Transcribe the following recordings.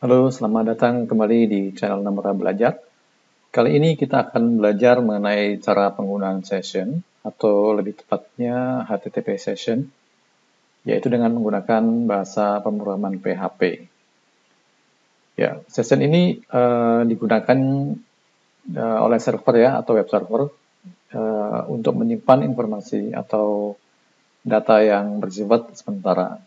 Halo, selamat datang kembali di channel Namura Belajar. Kali ini kita akan belajar mengenai cara penggunaan session, atau lebih tepatnya HTTP session, yaitu dengan menggunakan bahasa pemrograman PHP. Ya, session ini digunakan oleh server ya, atau web server, untuk menyimpan informasi atau data yang bersifat sementara.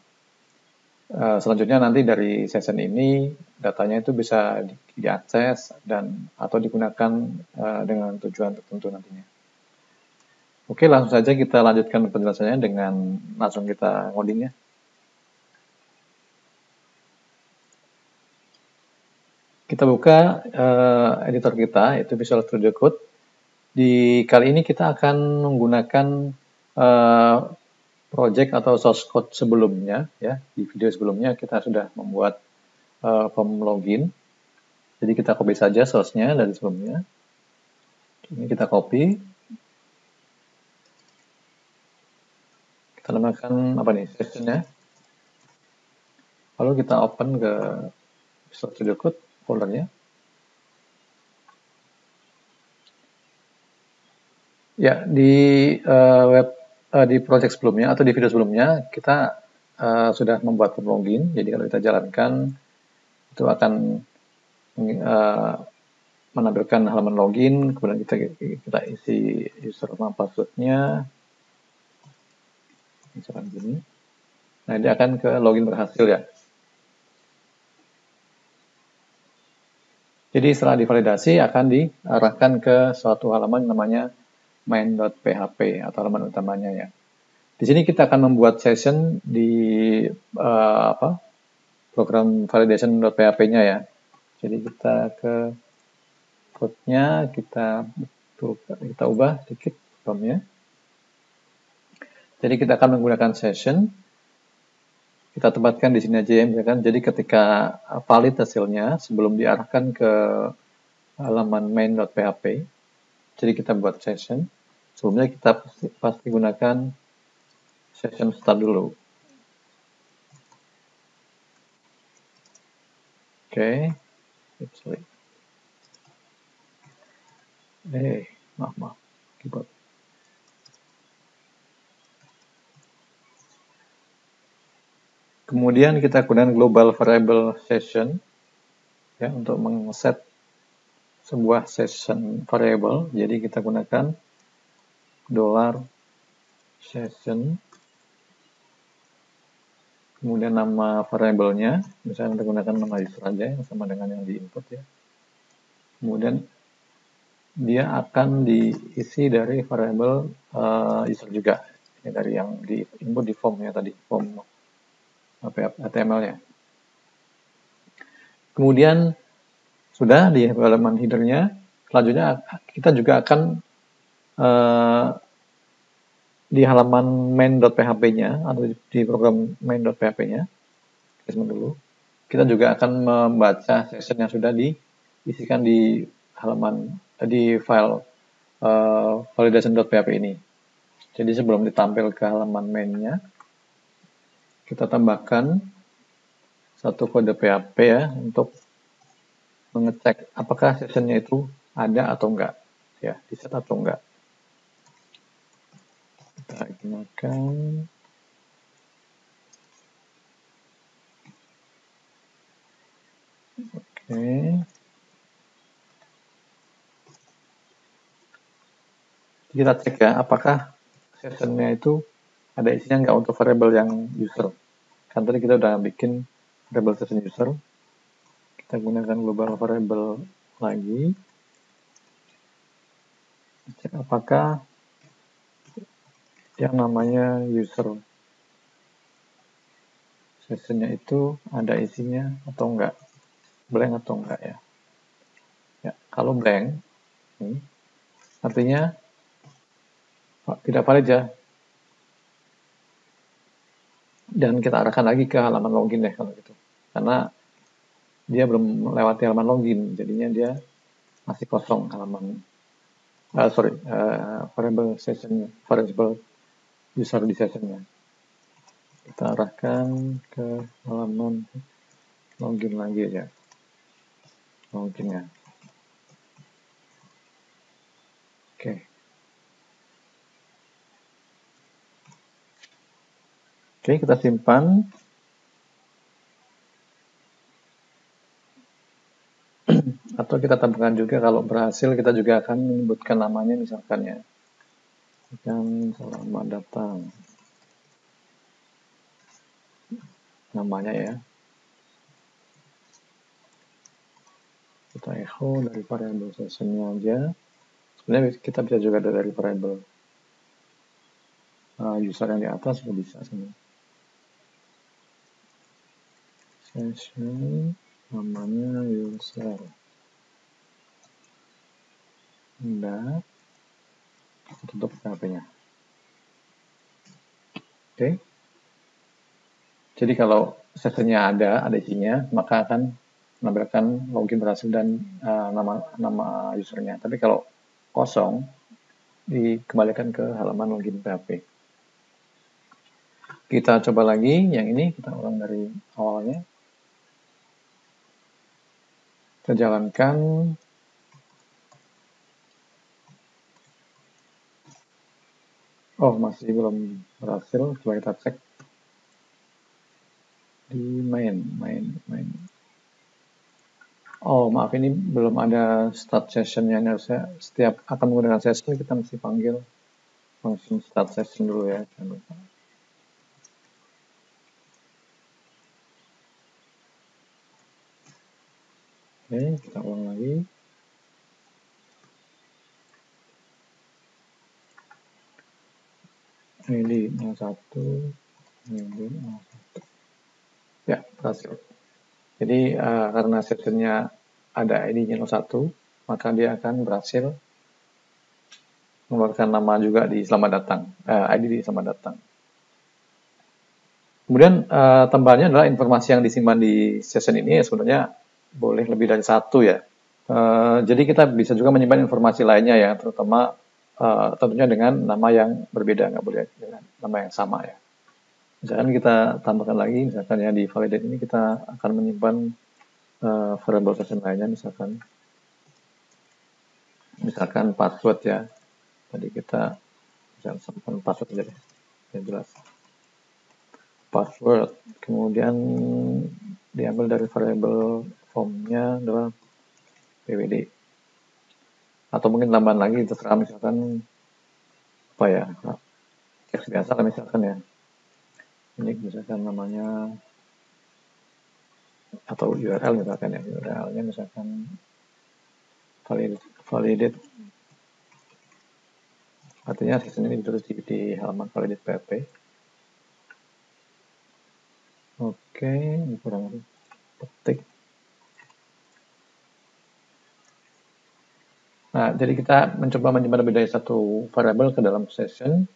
Selanjutnya nanti dari session ini datanya itu bisa diakses dan atau digunakan dengan tujuan tertentu nantinya. Oke, langsung saja kita lanjutkan penjelasannya dengan langsung kita ngodingnya. Kita buka editor kita, itu Visual Studio Code. Di kali ini kita akan menggunakan project atau source code sebelumnya, ya. Di video sebelumnya kita sudah membuat form login. Jadi kita copy saja source-nya dari sebelumnya. Ini kita copy. Kita namakan apa nih, session-nya. Lalu kita open ke Visual Studio Code foldernya. Ya, di project sebelumnya atau di video sebelumnya kita sudah membuat form login. Jadi kalau kita jalankan itu akan menampilkan halaman login, kemudian kita isi username passwordnya, misalkan gini. Nah, dia akan ke login berhasil ya. Jadi setelah divalidasi akan diarahkan ke suatu halaman namanya main.php atau halaman utamanya ya. Di sini kita akan membuat session di program validation.php-nya ya. Jadi kita ke code-nya, kita ubah sedikit formnya. Jadi kita akan menggunakan session. Kita tempatkan di sini aja ya, misalkan. Jadi ketika valid hasilnya sebelum diarahkan ke halaman main.php, jadi kita buat session. Sebelumnya kita pasti gunakan session start dulu. Oke, sorry. Maaf, keyboard. Kemudian kita gunakan global variable session ya untuk mengset sebuah session variable. Jadi kita gunakan $session, kemudian nama variabelnya, misalnya kita gunakan nama user saja yang sama dengan yang di input ya. Kemudian dia akan diisi dari variabel user juga, ya, dari yang di input di form ya tadi, form HTML-nya. Kemudian sudah di halaman header-nya, selanjutnya kita juga akan di halaman main.php-nya atau di program main.php-nya, dulu, kita juga akan membaca session yang sudah diisikan di halaman di file validation.php ini. Jadi sebelum ditampil ke halaman main-nya, kita tambahkan satu kode PHP ya untuk mengecek apakah sessionnya itu ada atau enggak, ya, di set atau enggak. Kita gunakan oke. Kita cek ya apakah sessionnya itu ada isinya enggak untuk variabel yang user. Kan tadi kita udah bikin variabel session user. Kita gunakan global variable lagi. Cek apakah yang namanya user sessionnya itu ada isinya atau enggak, blank atau enggak ya. Ya, kalau blank, artinya tidak valid ya. Dan kita arahkan lagi ke halaman login deh kalau gitu. Karena dia belum melewati halaman login, jadinya dia masih kosong halaman. Variable sessionnya, variable user di sessionnya. Kita arahkan ke halaman login lagi aja. mungkin ya. Oke. Oke, kita simpan. Atau kita tambahkan juga kalau berhasil, kita juga akan menyebutkan namanya misalkan ya. Dan selamat datang. Namanya ya. Kita echo dari variable sessionnya aja. Sebenarnya kita bisa juga dari variable user yang di atas juga bisa sebenarnya. Session namanya user. Udah. Tutup PHP-nya. Oke. Jadi kalau sessionnya ada isinya, maka akan menampilkan login berhasil dan nama usernya. Tapi kalau kosong, dikembalikan ke halaman login PHP. Kita coba lagi, yang ini kita ulang dari awalnya. Kita jalankan. Oh, masih belum berhasil. Coba kita cek di main. Oh, maaf, ini belum ada start sessionnya. Ini harusnya setiap akan menggunakan session, kita mesti panggil function start session dulu ya. Jangan lupa. Oke, kita ulang lagi. ID 01, ID 01. Ya, berhasil. Jadi karena sessionnya ada ID-nya 01, maka dia akan berhasil mengeluarkan nama juga di selamat datang, ID di selamat datang. Kemudian tambahannya adalah informasi yang disimpan di session ini sebenarnya boleh lebih dari satu ya. Jadi kita bisa juga menyimpan informasi lainnya ya, terutama tentunya dengan nama yang berbeda, nggak boleh dengan nama yang sama ya. Misalkan kita tambahkan lagi, misalkan ya di validate ini kita akan menyimpan variable session lainnya, misalkan password ya. Tadi kita bisa simpan password aja deh, yang jelas. Password, kemudian diambil dari variable formnya adalah pwd. Atau mungkin tambahan lagi, terserah misalkan apa ya, teks biasa lah misalkan ya. Ini misalkan namanya atau URL misalkan ya, URL-nya misalkan validate. Artinya session ini ditulis di halaman validate PHP. Oke, ini kurang lebih petik. Nah, jadi kita mencoba menyimpan lebih dari satu variabel ke dalam session.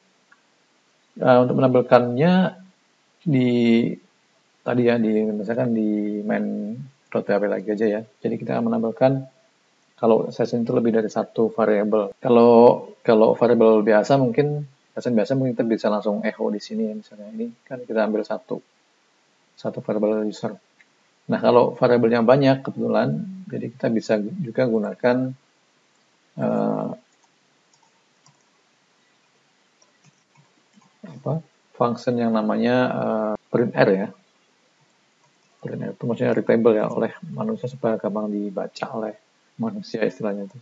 Untuk menampilkannya tadi ya, misalkan di main.php lagi aja ya. Jadi kita menampilkan kalau session itu lebih dari satu variabel. Kalau variabel biasa mungkin kita bisa langsung echo di sini ya, misalnya ini kan kita ambil satu variabel user. Nah, kalau variabelnya banyak kebetulan, jadi kita bisa juga gunakan function yang namanya print r ya. Print r itu maksudnya readable ya oleh manusia supaya gampang dibaca oleh manusia istilahnya itu.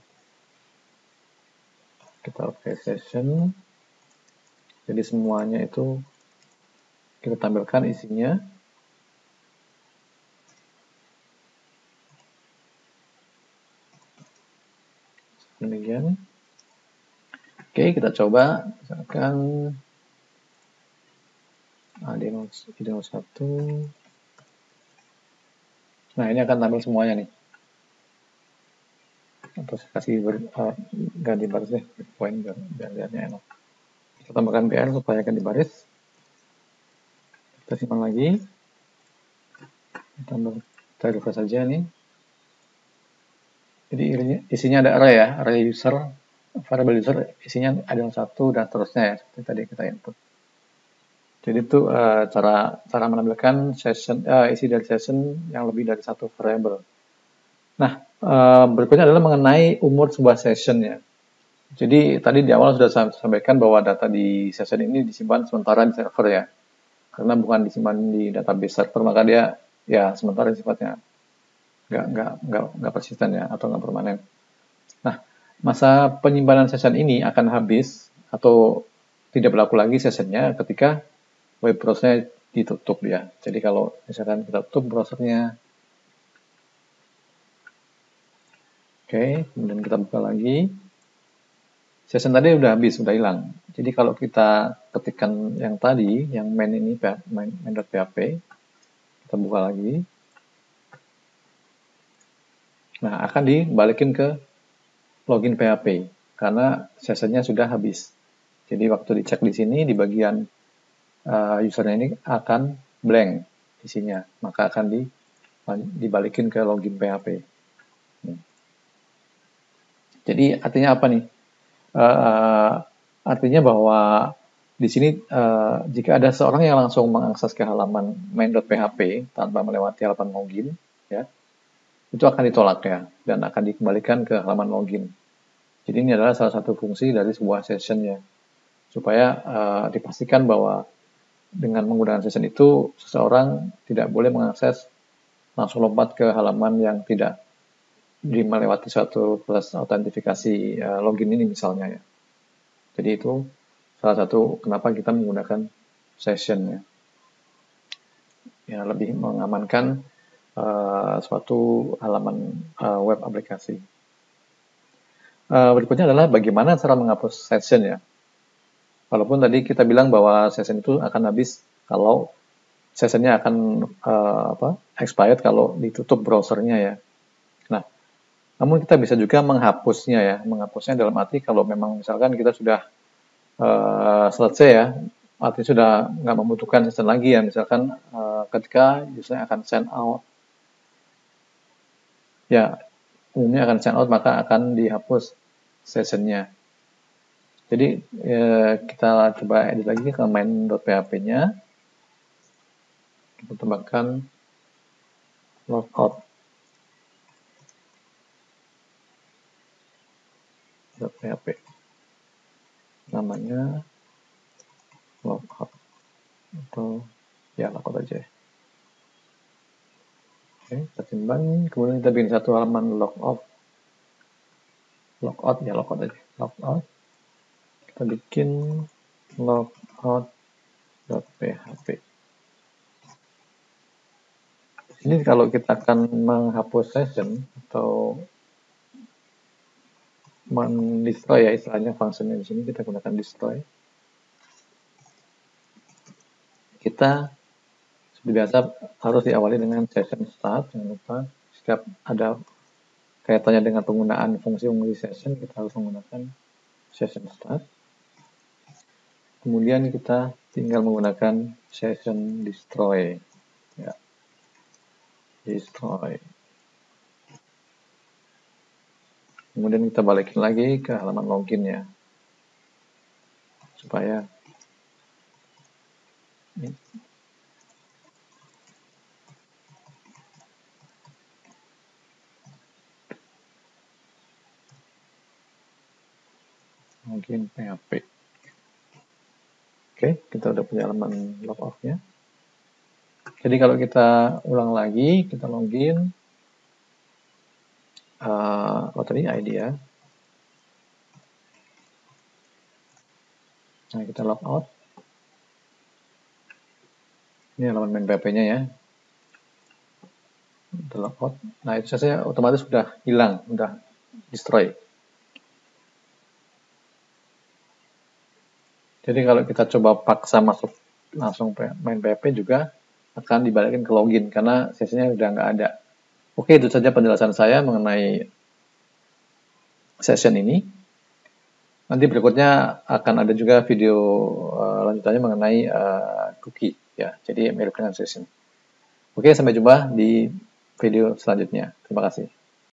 Kita oke session. Jadi semuanya itu kita tampilkan isinya. Demikian. Oke, kita coba misalkan ID01. Nah, ini akan tampil semuanya nih. Atau saya kasih ganti baris deh, point biar lihatnya enak. Kita tambahkan BR supaya ganti baris. Kita simpan lagi. Kita refresh saja nih. Jadi isinya ada array ya, array user, variable user isinya ada yang satu dan seterusnya ya, seperti tadi kita input. Jadi itu cara menampilkan session isi dari session yang lebih dari satu variable. Nah, berikutnya adalah mengenai umur sebuah session ya. Jadi tadi di awal sudah saya sampaikan bahwa data di session ini disimpan sementara di server ya. Karena bukan disimpan di database server, maka dia ya sementara sifatnya nggak persisten ya, atau nggak permanen. Nah, masa penyimpanan session ini akan habis atau tidak berlaku lagi sessionnya ketika web browser ditutup ya. Jadi kalau misalkan kita tutup browsernya, oke, kemudian kita buka lagi, session tadi udah habis, udah hilang. Jadi kalau kita ketikkan yang tadi, yang main ini, main.php, kita buka lagi. Nah, akan dibalikin ke login PHP karena sessionnya sudah habis. Jadi waktu dicek di sini di bagian usernya ini akan blank isinya, maka akan dibalikin ke login PHP. Jadi artinya apa nih? Artinya bahwa di sini jika ada seorang yang langsung mengakses ke halaman main.php tanpa melewati halaman login, ya, itu akan ditolak ya, dan akan dikembalikan ke halaman login. Jadi ini adalah salah satu fungsi dari sebuah session ya, supaya dipastikan bahwa dengan menggunakan session itu seseorang tidak boleh mengakses langsung lompat ke halaman yang tidak melewati suatu proses autentifikasi login ini misalnya ya. Jadi itu salah satu kenapa kita menggunakan session ya. Ya lebih mengamankan suatu halaman web aplikasi. Berikutnya adalah bagaimana cara menghapus session ya. Walaupun tadi kita bilang bahwa session itu akan habis kalau sessionnya akan expired kalau ditutup browsernya ya. Nah, namun kita bisa juga menghapusnya ya. Menghapusnya dalam arti kalau memang misalkan kita sudah selesai ya, artinya sudah nggak membutuhkan session lagi ya. Misalkan ketika user akan sign out, ya umumnya akan sign out maka akan dihapus sessionnya. Jadi kita coba edit lagi ke main.php-nya. Kita tambahkan logout .php. Namanya logout atau ya logout aja. Oke, kita simpan. Kemudian kita bikin satu halaman logout ya, logout aja. Logout. Kita bikin logout.php. Ini kalau kita akan menghapus session atau mendestroy ya, istilahnya fungsinya di sini kita gunakan destroy. Kita seperti biasa harus diawali dengan session start. Jangan lupa setiap ada kaitannya dengan penggunaan fungsi-fungsi session kita harus menggunakan session start. Kemudian kita tinggal menggunakan session destroy ya. Destroy. Kemudian kita balikin lagi ke halaman login ya, supaya ini. Login PHP. Oke, kita udah punya halaman logout-nya. Jadi kalau kita ulang lagi, kita login. Tadi ID ya. Nah, kita logout. Ini halaman main PHP-nya ya. Kita logout. Nah, itu saja otomatis sudah hilang, sudah destroy. Jadi kalau kita coba paksa masuk langsung main PHP juga akan dibalikin ke login karena sesinya udah nggak ada. Oke, itu saja penjelasan saya mengenai session ini. Nanti berikutnya akan ada juga video lanjutannya mengenai cookie ya. Jadi mirip dengan session. Oke, sampai jumpa di video selanjutnya. Terima kasih.